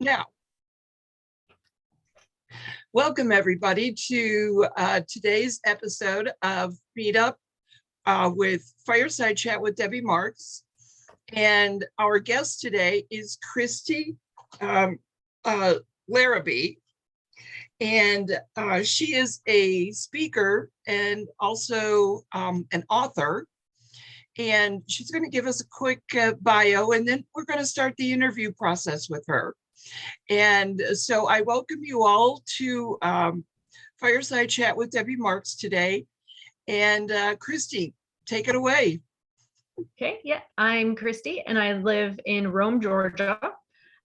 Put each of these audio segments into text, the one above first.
Now, welcome everybody to today's episode of Meetup with Fireside Chat with Debbie Marks. And our guest today is Kristi Larrabee. And she is a speaker and also an author. And she's going to give us a quick bio, and then we're going to start the interview process with her. And so I welcome you all to Fireside Chat with Debbie Marks today. And Kristi, take it away. Okay, yeah, I'm Kristi, and I live in Rome, Georgia,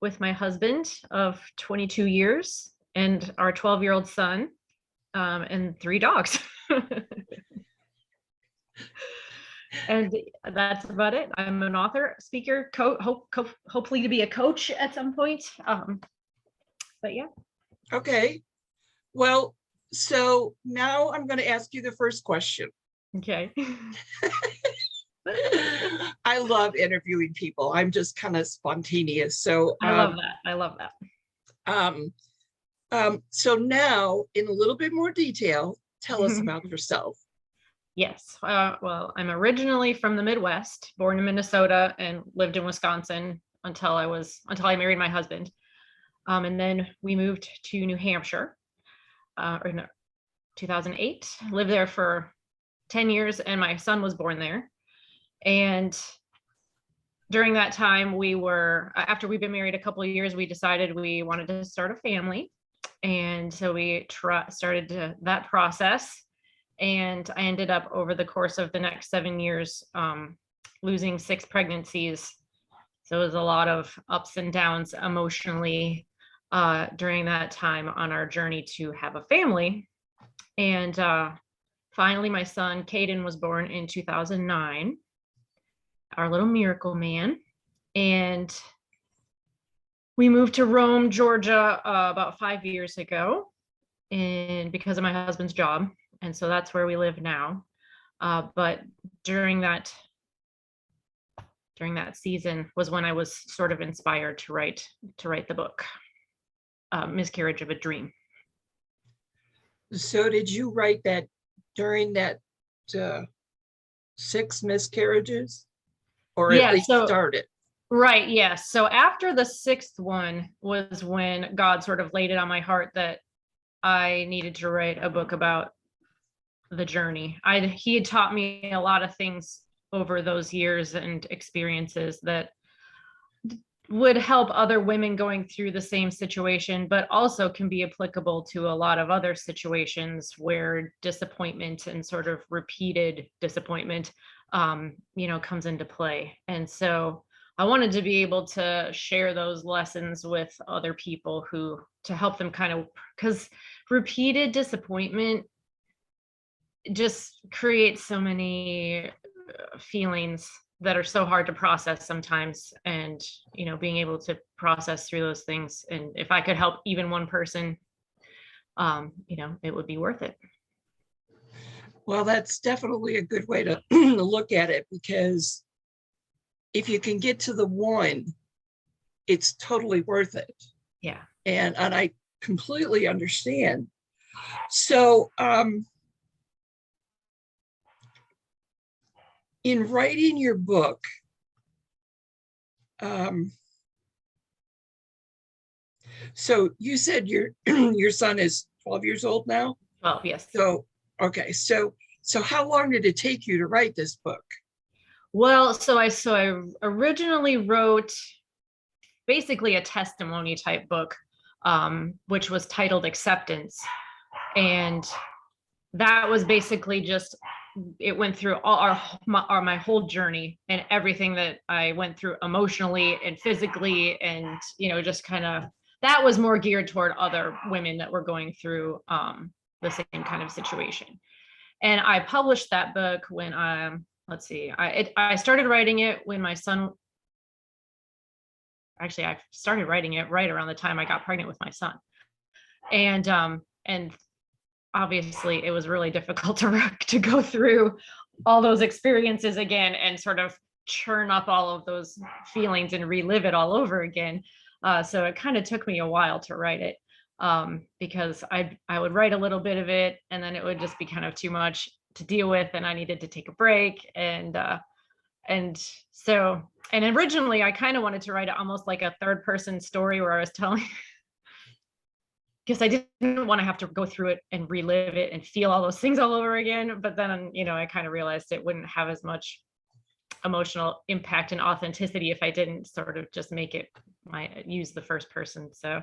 with my husband of 22 years and our 12-year-old son, and 3 dogs. And that's about it. I'm an author, speaker, hopefully to be a coach at some point. But yeah. Okay. Well, so now I'm going to ask you the first question. Okay. I love interviewing people. I'm just kind of spontaneous. So I love that. I love that. So now, in a little bit more detail, tell us about yourself. Yes. Well, I'm originally from the Midwest, born in Minnesota and lived in Wisconsin until I married my husband. And then we moved to New Hampshire in 2008, lived there for 10 years, and my son was born there. And during that time, after we'd been married a couple of years, we decided we wanted to start a family. And so we started that process. And I ended up, over the course of the next 7 years, losing 6 pregnancies. So it was a lot of ups and downs emotionally during that time on our journey to have a family. And finally, my son, Caden, was born in 2009, our little miracle man. And we moved to Rome, Georgia, about 5 years ago, and because of my husband's job. And so that's where we live now. But during that season was when I was sort of inspired to write the book, Miscarriage of a Dream. So did you write that during that 6 miscarriages, or at least started? Right. Yes. So after the 6th one was when God sort of laid it on my heart that I needed to write a book about the journey. He had taught me a lot of things over those years and experiences that would help other women going through the same situation, but also can be applicable to a lot of other situations where disappointment and sort of repeated disappointment, comes into play. And so I wanted to be able to share those lessons with other people to help them because repeated disappointment just creates so many feelings that are so hard to process sometimes, and being able to process through those things, and if I could help even one person, it would be worth it. Well, that's definitely a good way to look at it, because if you can get to the one, it's totally worth it. Yeah. And I completely understand. So in writing your book, so you said your son is 12 years old now? 12, yes. So, okay. So how long did it take you to write this book? Well, so I originally wrote basically a testimony type book, which was titled Acceptance. And that was basically it went through my whole journey and everything that I went through emotionally and physically, and just kind of, that was more geared toward other women that were going through the same kind of situation. And I published that book when I started writing it when my son. Actually, I started writing it right around the time I got pregnant with my son, and obviously it was really difficult to go through all those experiences again and sort of churn up all of those feelings and relive it all over again. So it kind of took me a while to write it, because I would write a little bit of it, and then it would just be kind of too much to deal with, and I needed to take a break. And so, and originally I kind of wanted to write it almost like a third person story where I was telling, because I didn't want to have to go through it and relive it and feel all those things all over again. But then, I kind of realized it wouldn't have as much emotional impact and authenticity if I didn't sort of just make it use the first person. So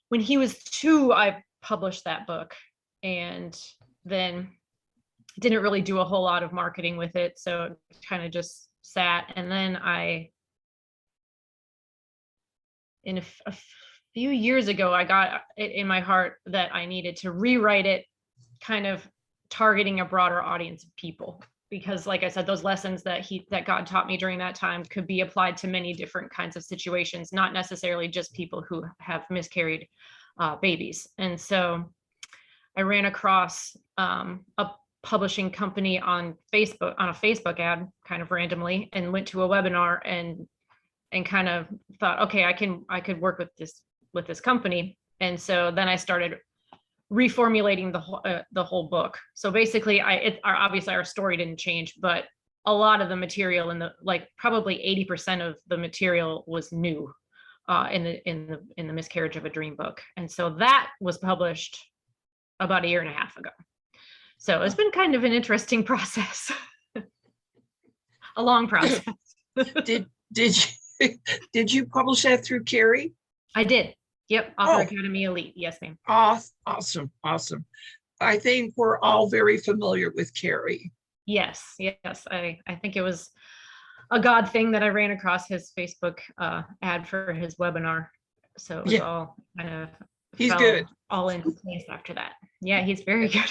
when he was 2, I published that book, and then didn't really do a whole lot of marketing with it. So it kind of just sat. And then a few years ago, I got it in my heart that I needed to rewrite it, kind of targeting a broader audience of people. Because like I said, those lessons that God taught me during that time could be applied to many different kinds of situations, not necessarily just people who have miscarried babies. And so I ran across a publishing company on Facebook, on a Facebook ad, kind of randomly, and went to a webinar and kind of thought, okay, I could work with this company. And so then I started reformulating the whole book. So basically, obviously our story didn't change, but a lot of the material probably 80% of the material was new in the Miscarriage of a Dream book. And so that was published about 1.5 years ago. So it's been kind of an interesting process, a long process. Did did you publish that through Carrie? I did. Yep. Author Academy Elite. Yes, ma'am. Awesome. I think we're all very familiar with Carrie. Yes. I think it was a God thing that I ran across his Facebook ad for his webinar. So it was all kind of he's good. All into place after that. Yeah, he's very good.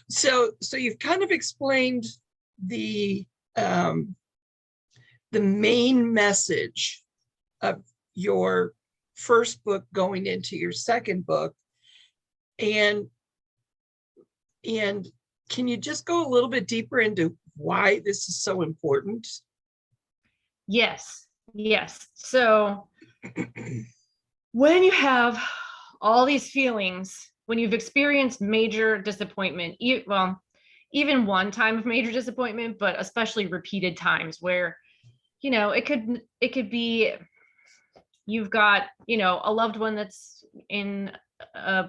So you've kind of explained the main message of your first book going into your second book, and can you just go a little bit deeper into why this is so important? Yes. So when you have all these feelings, when you've experienced major disappointment, even one time of major disappointment, but especially repeated times where, it could be you've got, a loved one that's in a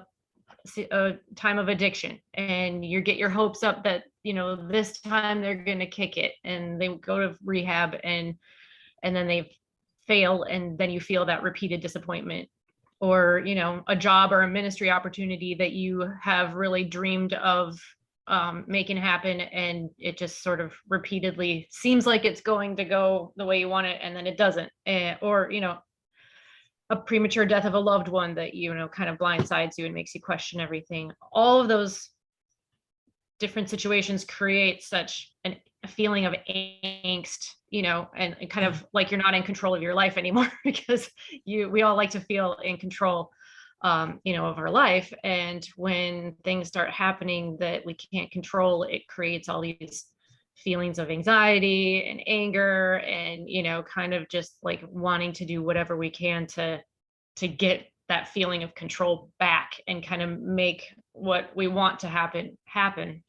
time of addiction, and you get your hopes up that, this time they're going to kick it, and they go to rehab, and then they fail, and then you feel that repeated disappointment. Or, a job or a ministry opportunity that you have really dreamed of making happen, and it just sort of repeatedly seems like it's going to go the way you want it, and then it doesn't. Or, a premature death of a loved one that, kind of blindsides you and makes you question everything. All of those different situations create such a feeling of angst, and kind of like you're not in control of your life anymore, because we all like to feel in control, of our life. And when things start happening that we can't control, it creates all these feelings of anxiety and anger, and, kind of just like wanting to do whatever we can to get that feeling of control back and kind of make what we want to happen.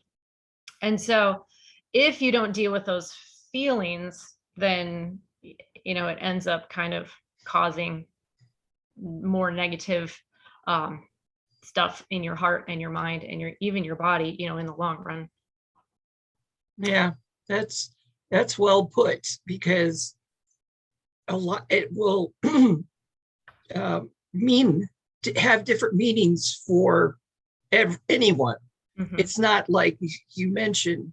And so if you don't deal with those feelings, then, it ends up kind of causing more negative stuff in your heart and your mind and even your body, in the long run. Yeah, that's well put, because a lot, it will mean to have different meanings for anyone. Mm-hmm. It's not like you mentioned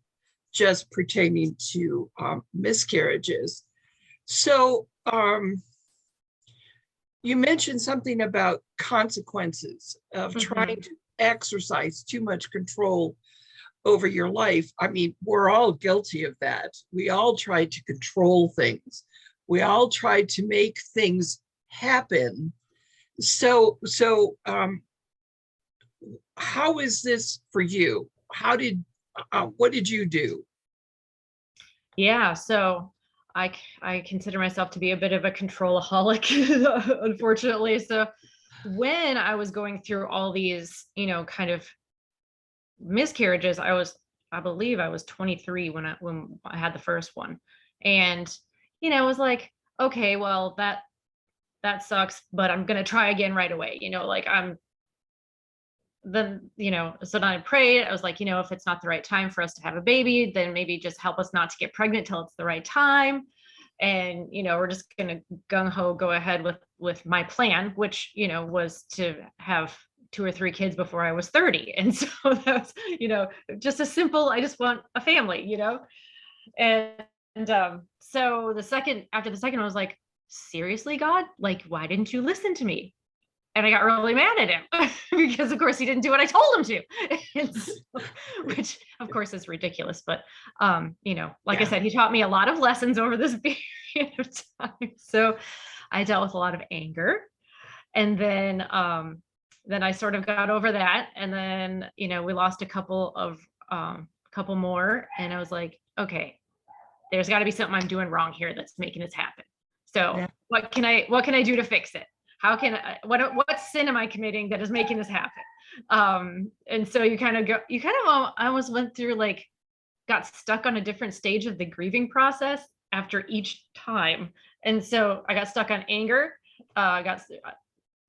just pertaining to miscarriages. So you mentioned something about consequences of trying to exercise too much control over your life. I mean, we're all guilty of that. We all try to control things. We all try to make things happen. So how is this for you? What did you do? Yeah, so I consider myself to be a bit of a controlaholic, unfortunately. So when I was going through all these, kind of miscarriages, I believe I was 23 when I had the first one. And, I was like, okay, well, that sucks, but I'm gonna try again right away. Like I'm then, so then I prayed. I was like, if it's not the right time for us to have a baby, then maybe just help us not to get pregnant till it's the right time. And, we're just gonna gung ho go ahead with my plan, which, was to have 2 or 3 kids before I was 30. And so that's, just a simple, I just want a family. And so after the second one, I was like, seriously, God, like, why didn't you listen to me? And I got really mad at him because, of course, he didn't do what I told him to, and so, which, of course, is ridiculous. But, like I Yeah. said, he taught me a lot of lessons over this period of time. So I dealt with a lot of anger, and then I sort of got over that, and then we lost a couple more, and I was like, okay, there's got to be something I'm doing wrong here that's making this happen. So Yeah. what can I do to fix it? How can what sin am I committing that is making this happen? And so you kind of I almost went through, like, got stuck on a different stage of the grieving process after each time. And so I got stuck on anger. I got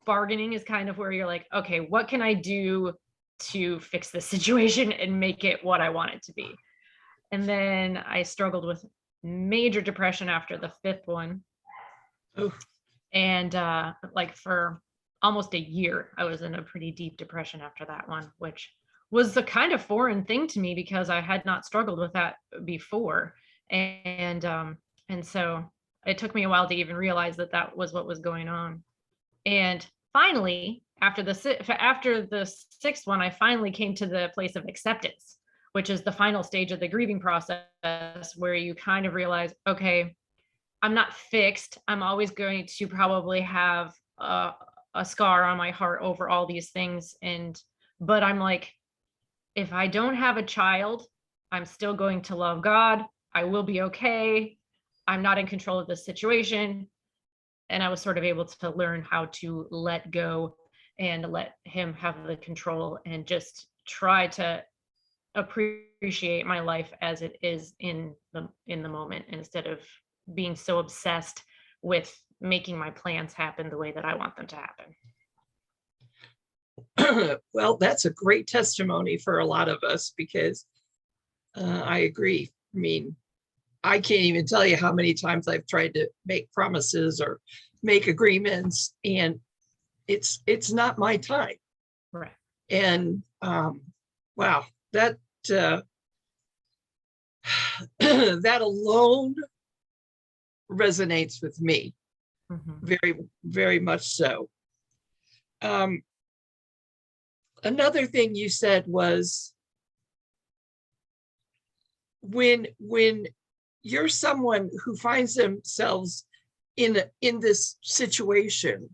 Bargaining is kind of where you're like, okay, what can I do to fix this situation and make it what I want it to be? And then I struggled with major depression after the fifth one. Oh, And like for almost a year, I was in a pretty deep depression after that one, which was the kind of foreign thing to me because I had not struggled with that before. And so it took me a while to even realize that that was what was going on. And finally, after the sixth one, I finally came to the place of acceptance, which is the final stage of the grieving process, where you kind of realize, okay, I'm not fixed. I'm always going to probably have a scar on my heart over all these things. But I'm like, if I don't have a child, I'm still going to love God. I will be okay. I'm not in control of this situation. And I was sort of able to learn how to let go and let him have the control and just try to appreciate my life as it is in the moment, instead of being so obsessed with making my plans happen the way that I want them to happen. well, that's a great testimony for a lot of us because I agree. I mean, I can't even tell you how many times I've tried to make promises or make agreements, and it's not my time. Right. And wow, that that alone resonates with me very, very much so. Another thing you said was when you're someone who finds themselves in this situation,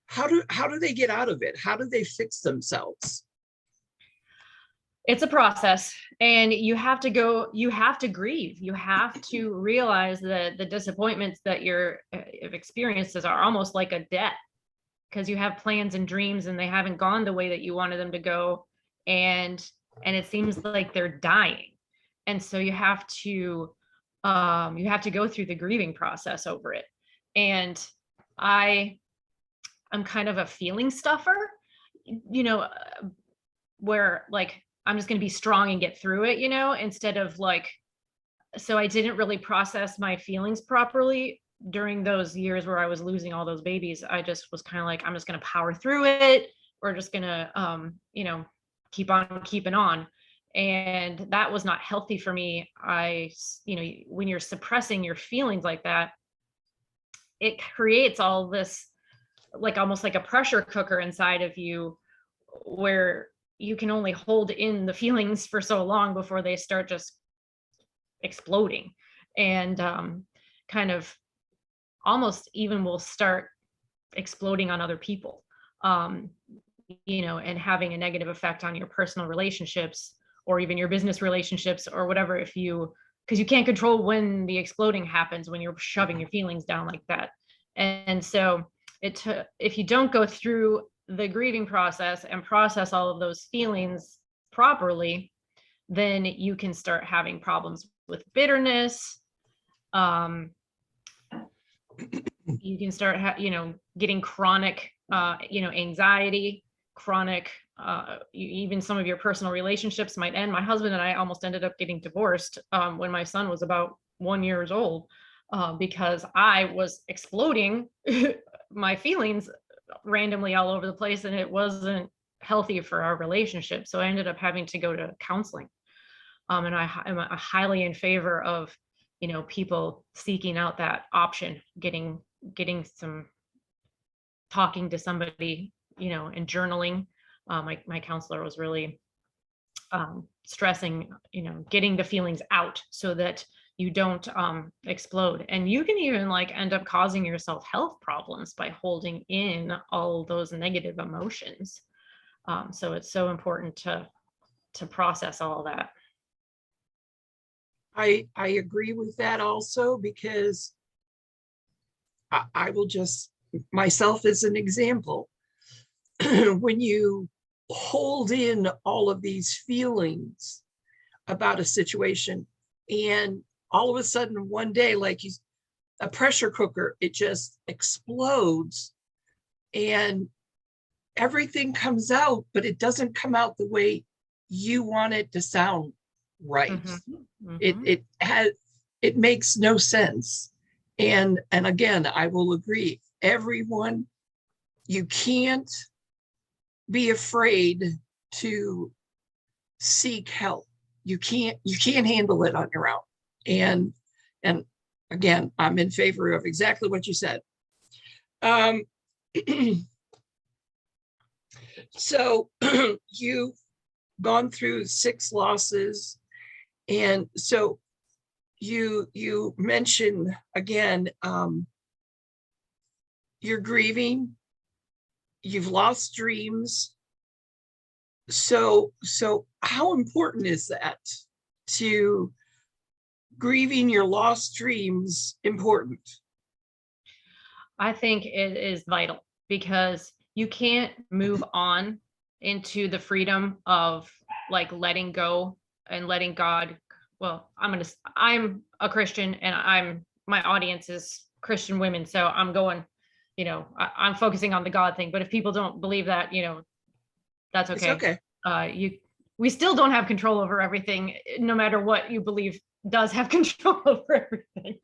how do they get out of it? How do they fix themselves? It's a process, and you have to grieve. You have to realize that the disappointments that you're experiences are almost like a debt, because you have plans and dreams and they haven't gone the way that you wanted them to go, and it seems like they're dying. And so you have to go through the grieving process over it. And I'm kind of a feeling stuffer, where, like, I'm just going to be strong and get through it, instead of, like, so I didn't really process my feelings properly during those years where I was losing all those babies. I just was kind of like, I'm just going to power through it. We're just going to, keep on keeping on. And that was not healthy for me. When you're suppressing your feelings like that, it creates all this, like, almost like a pressure cooker inside of you, where you can only hold in the feelings for so long before they start just exploding, and kind of almost even will start exploding on other people, and having a negative effect on your personal relationships or even your business relationships or whatever, if you because you can't control when the exploding happens, when you're shoving your feelings down like that. And so if you don't go through the grieving process and process all of those feelings properly, then you can start having problems with bitterness. You can start getting chronic anxiety, chronic even some of your personal relationships might end. My husband and I almost ended up getting divorced when my son was about 1 year old, because I was exploding my feelings randomly all over the place, and it wasn't healthy for our relationship. So I ended up having to go to counseling. And I'm highly in favor of people seeking out that option, getting some, talking to somebody, and journaling. My counselor was really stressing, getting the feelings out so that you don't explode. And you can even end up causing yourself health problems by holding in all those negative emotions. So it's so important to process all that. I agree with that also, because I will just, myself as an example, when you hold in all of these feelings about a situation, and all of a sudden one day, like a pressure cooker, it just explodes and everything comes out, but it doesn't come out the way you want it to sound right. Mm-hmm. Mm-hmm. It makes no sense. And again, I will agree, everyone, you can't be afraid to seek help. You can't handle it on your own. And again, I'm in favor of exactly what you said. So you've gone through 6 losses, and so you mentioned again, you're grieving, you've lost dreams. So how important is that, to grieving your lost dreams important? I think it is vital, because you can't move on into the freedom of letting go and letting God. Well, I'm a Christian, and my audience is Christian women. So I'm going, I'm focusing on the God thing. But if people don't believe that, that's okay. It's okay. We still don't have control over everything, no matter what you believe does have control over everything.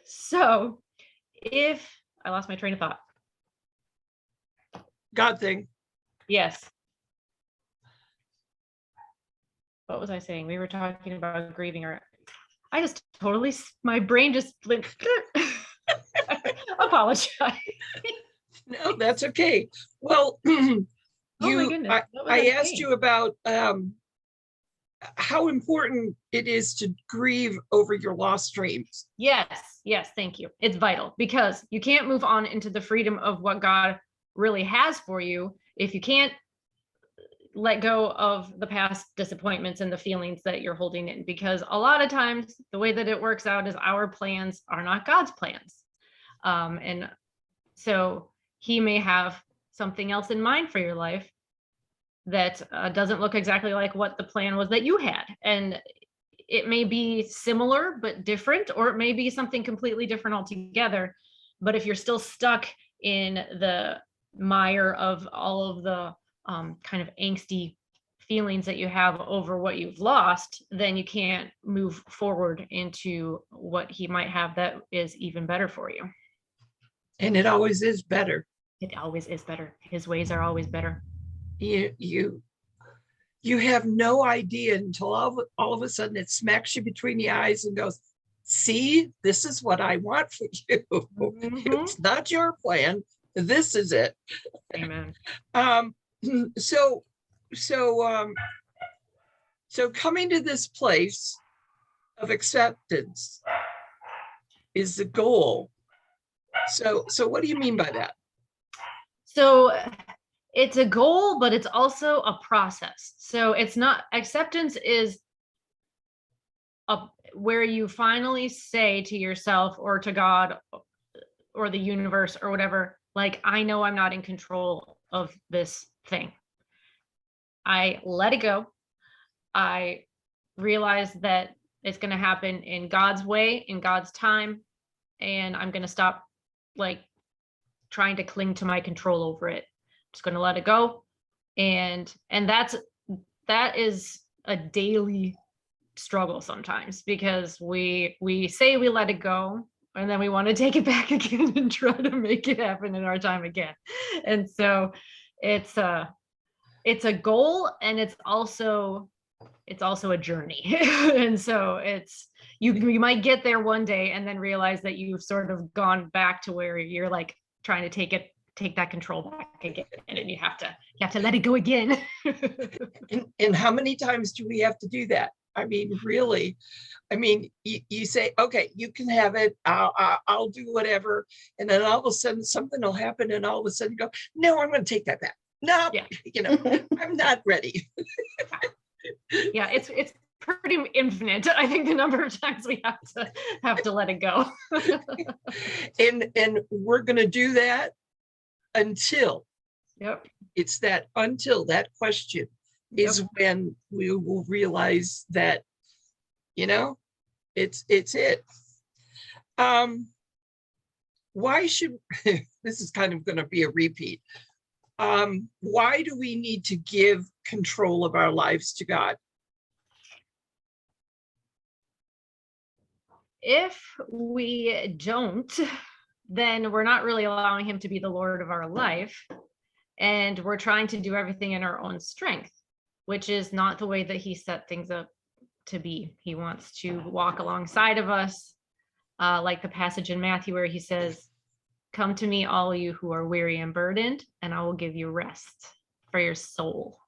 So if I lost my train of thought. God thing. Yes. What was I saying? We were talking about grieving, or I just totally, my brain just apologize. No, that's okay. Well, Oh my goodness. I asked you about how important it is to grieve over your lost dreams. Yes, thank you. It's vital, because you can't move on into the freedom of what God really has for you if you can't let go of the past disappointments and the feelings that you're holding in. Because a lot of times the way that it works out is our plans are not God's plans. And so he may have something else in mind for your life that doesn't look exactly like what the plan was that you had. And it may be similar but different, or it may be something completely different altogether. But if you're still stuck in the mire of all of the kind of angsty feelings that you have over what you've lost, then you can't move forward into what he might have that is even better for you. And it always is better. It always is better. His ways are always better. You have no idea until all of a sudden it smacks you between the eyes and goes, see, this is what I want for you. Mm-hmm. It's not your plan. This is it. Amen. So coming to this place of acceptance is the goal. So what do you mean by that? So it's a goal, but it's also a process. So it's not, acceptance is where you finally say to yourself or to God or the universe or whatever, like, I know I'm not in control of this thing. I let it go. I realize that it's going to happen in God's way, in God's time, and I'm going to stop like trying to cling to my control over it. I'm just going to let it go. And that is a daily struggle sometimes, because we say we let it go and then we want to take it back again and try to make it happen in our time again. And so it's a goal, and it's also a journey. And so it's you might get there one day and then realize that you've sort of gone back to where you're like trying to take that control back again, and you have to let it go again. And how many times do we have to do that? I mean, really, I mean, you say, okay, you can have it. I'll do whatever. And then all of a sudden something will happen, and all of a sudden you go, no, I'm going to take that back. No, Yeah. I'm not ready. Yeah, it's pretty infinite. I think the number of times we have to let it go. And we're going to do that until Yep. it's that question is when we will realize that, it's it. Why should, this is kind of going to be a repeat. Why do we need to give control of our lives to God? If we don't, then we're not really allowing him to be the Lord of our life. And we're trying to do everything in our own strength, which is not the way that he set things up to be. He wants to walk alongside of us, like the passage in Matthew where he says, come to me, all you who are weary and burdened, and I will give you rest for your soul.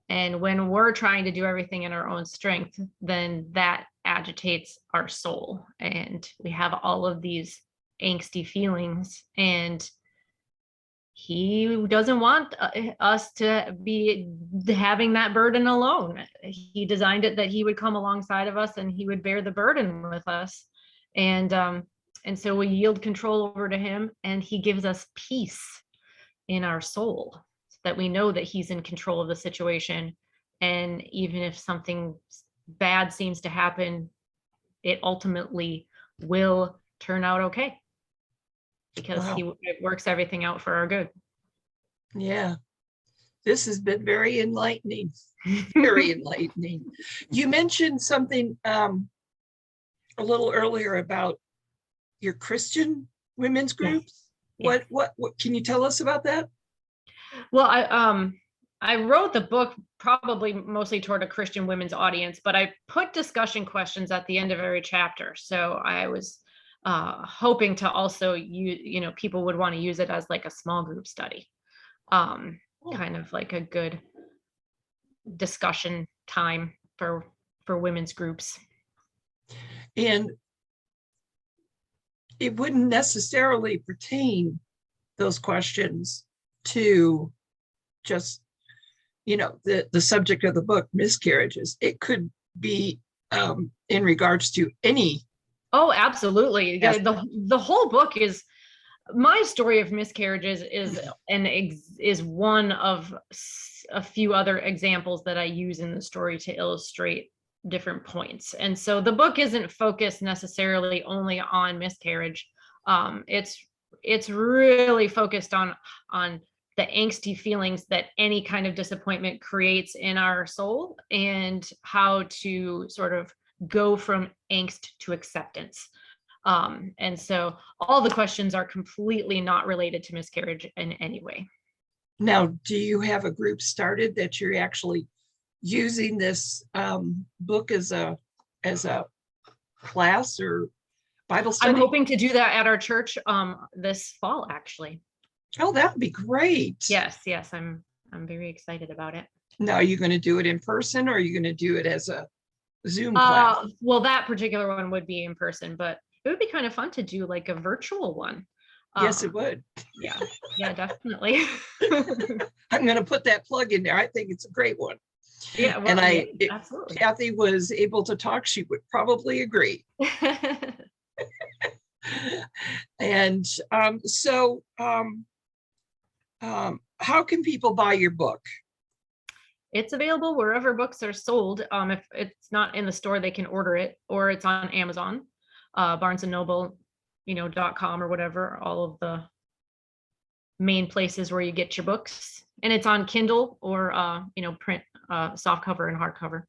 And when we're trying to do everything in our own strength, then that agitates our soul. And we have all of these angsty feelings, and he doesn't want us to be having that burden alone. He designed it that he would come alongside of us and he would bear the burden with us. And so we yield control over to him, and he gives us peace in our soul, so that we know that he's in control of the situation. And even if something bad seems to happen, it ultimately will turn out okay, because it works everything out for our good. Yeah. This has been very enlightening. Very enlightening. You mentioned something a little earlier about your Christian women's groups. Yes. What can you tell us about that? Well, I wrote the book probably mostly toward a Christian women's audience, but I put discussion questions at the end of every chapter. So I was hoping to also people would want to use it as like a small group study, kind of like a good discussion time for women's groups. And it wouldn't necessarily pertain, those questions, to just the subject of the book, miscarriages. It could be in regards to any. Oh, absolutely. Yes. The whole book is my story of miscarriages is one of a few other examples that I use in the story to illustrate different points. And so the book isn't focused necessarily only on miscarriage. It's really focused on the angsty feelings that any kind of disappointment creates in our soul, and how to sort of go from angst to acceptance. And so all the questions are completely not related to miscarriage in any way. Now, do you have a group started that you're actually using this book as a class or Bible study? I'm hoping to do that at our church this fall, actually. Oh, that would be great. Yes, I'm very excited about it. Now, are you going to do it in person, or are you going to do it as a Zoom class? Well, that particular one would be in person, but it would be kind of fun to do like a virtual one. Yes, it would. Yeah, definitely. I'm going to put that plug in there. I think it's a great one. Yeah, well, And yeah, absolutely. Kathy was able to talk, she would probably agree. And how can people buy your book? It's available wherever books are sold. If it's not in the store, they can order it, or it's on Amazon, Barnes and Noble, .com or whatever, all of the main places where you get your books. And it's on Kindle or print, soft cover and hardcover.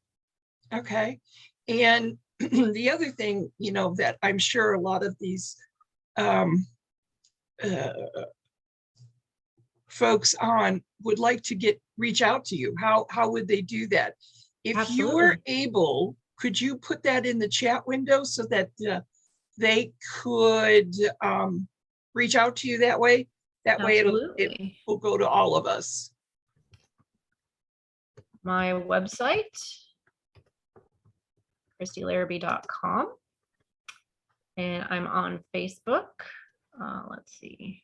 Okay. And the other thing, that I'm sure a lot of these folks on would like to reach out to you. How would they do that? If you were Absolutely. able, could you put that in the chat window so that they could reach out to you that way? That way it Absolutely. will go to all of us. My website, KristiLarrabee.com. And I'm on Facebook. Let's see.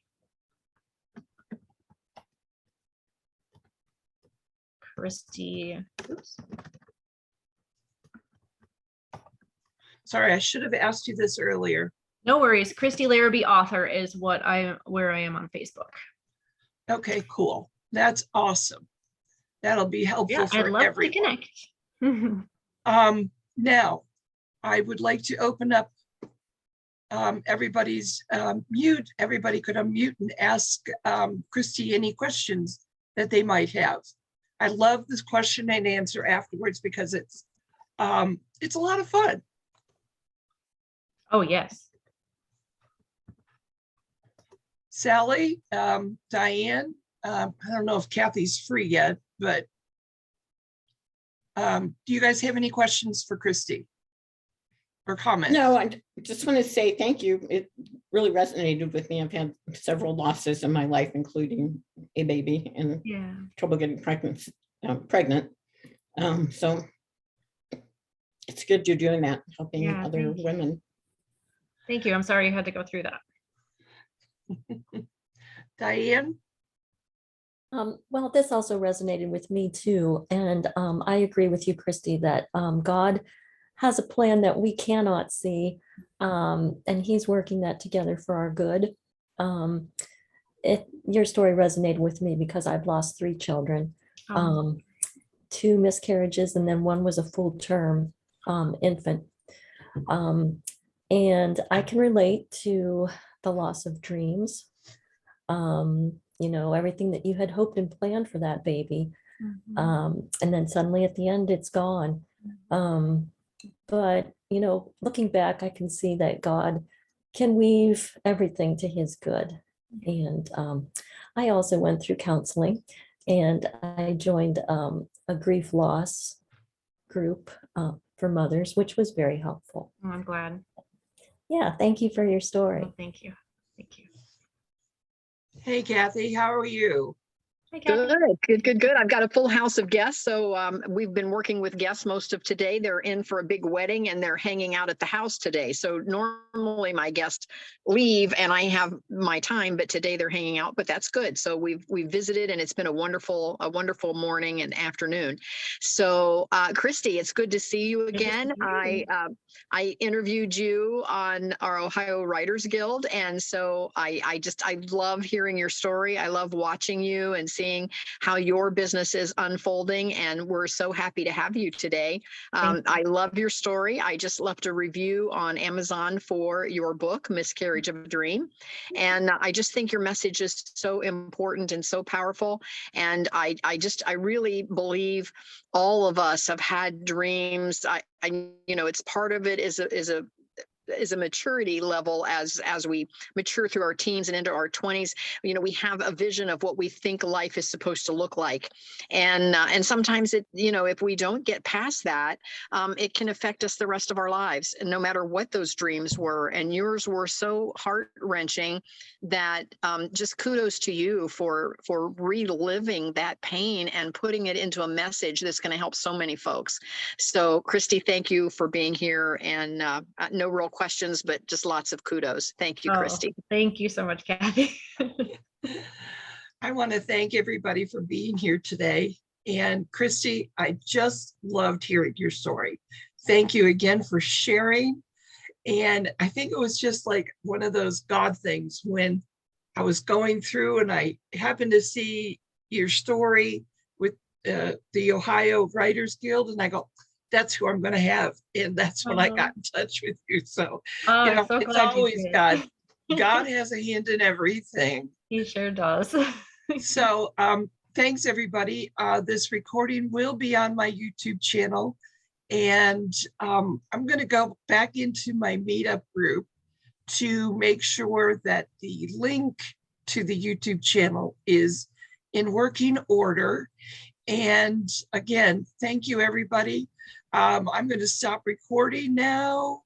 Kristi, oops. Sorry, I should have asked you this earlier. No worries. Kristi Larrabee author is where I am on Facebook. Okay, cool. That's awesome. That'll be helpful for I'd love everyone. To connect. Now, I would like to open up everybody's mute. Everybody could unmute and ask Kristi any questions that they might have. I love this question and answer afterwards because it's a lot of fun. Oh, yes. Sally, Diane, I don't know if Kathy's free yet, but do you guys have any questions for Kristi or comments? No, I just want to say thank you. It really resonated with me. I've had several losses in my life, including a baby and trouble getting pregnant. So it's good you're doing that, helping other women. Thank you. I'm sorry you had to go through that. Diane? Well, this also resonated with me too. And I agree with you, Kristi, that God has a plan that we cannot see. And he's working that together for our good. Your story resonated with me because I've lost 3 children, 2 miscarriages, and then one was a full-term infant. And I can relate to the loss of dreams. Everything that you had hoped and planned for that baby. And then suddenly at the end, it's gone. But, looking back, I can see that God can weave everything to his good. And I also went through counseling, and I joined a grief loss group for mothers, which was very helpful. Oh, I'm glad. Yeah, thank you for your story. Oh, thank you. Thank you. Hey, Kathy, how are you? Hi, Kathy. Good. I've got a full house of guests. So we've been working with guests most of today. They're in for a big wedding and they're hanging out at the house today. So normally my guests leave and I have my time, but today they're hanging out, but that's good. So we've visited and it's been a wonderful morning and afternoon. So Kristi, it's good to see you again. I interviewed you on our Ohio Writers Guild. And so I love hearing your story. I love watching you and seeing how your business is unfolding. And we're so happy to have you today. I love your story. I just left a review on Amazon for your book, Miscarriage of a Dream. And I just think your message is so important and so powerful. And I really believe all of us have had dreams. It's part of it is a maturity level as we mature through our teens and into our 20s. We have a vision of what we think life is supposed to look like, and sometimes it, if we don't get past that, it can affect us the rest of our lives, and no matter what those dreams were. And yours were so heart-wrenching that just kudos to you for reliving that pain and putting it into a message that's going to help so many folks. So Kristi, thank you for being here, and no real questions, but just lots of kudos. Thank you, Kristi. Thank you so much, Kathy. I want to thank everybody for being here today. And Kristi, I just loved hearing your story. Thank you again for sharing. And I think it was just like one of those God things when I was going through and I happened to see your story with the Ohio Writers Guild, and I go, that's who I'm going to have. And that's when I got in touch with you. So, I'm so it's glad you always did. God. God has a hand in everything. He sure does. So thanks, everybody. This recording will be on my YouTube channel. And I'm going to go back into my meetup group to make sure that the link to the YouTube channel is in working order. And again, thank you, everybody. I'm going to stop recording now.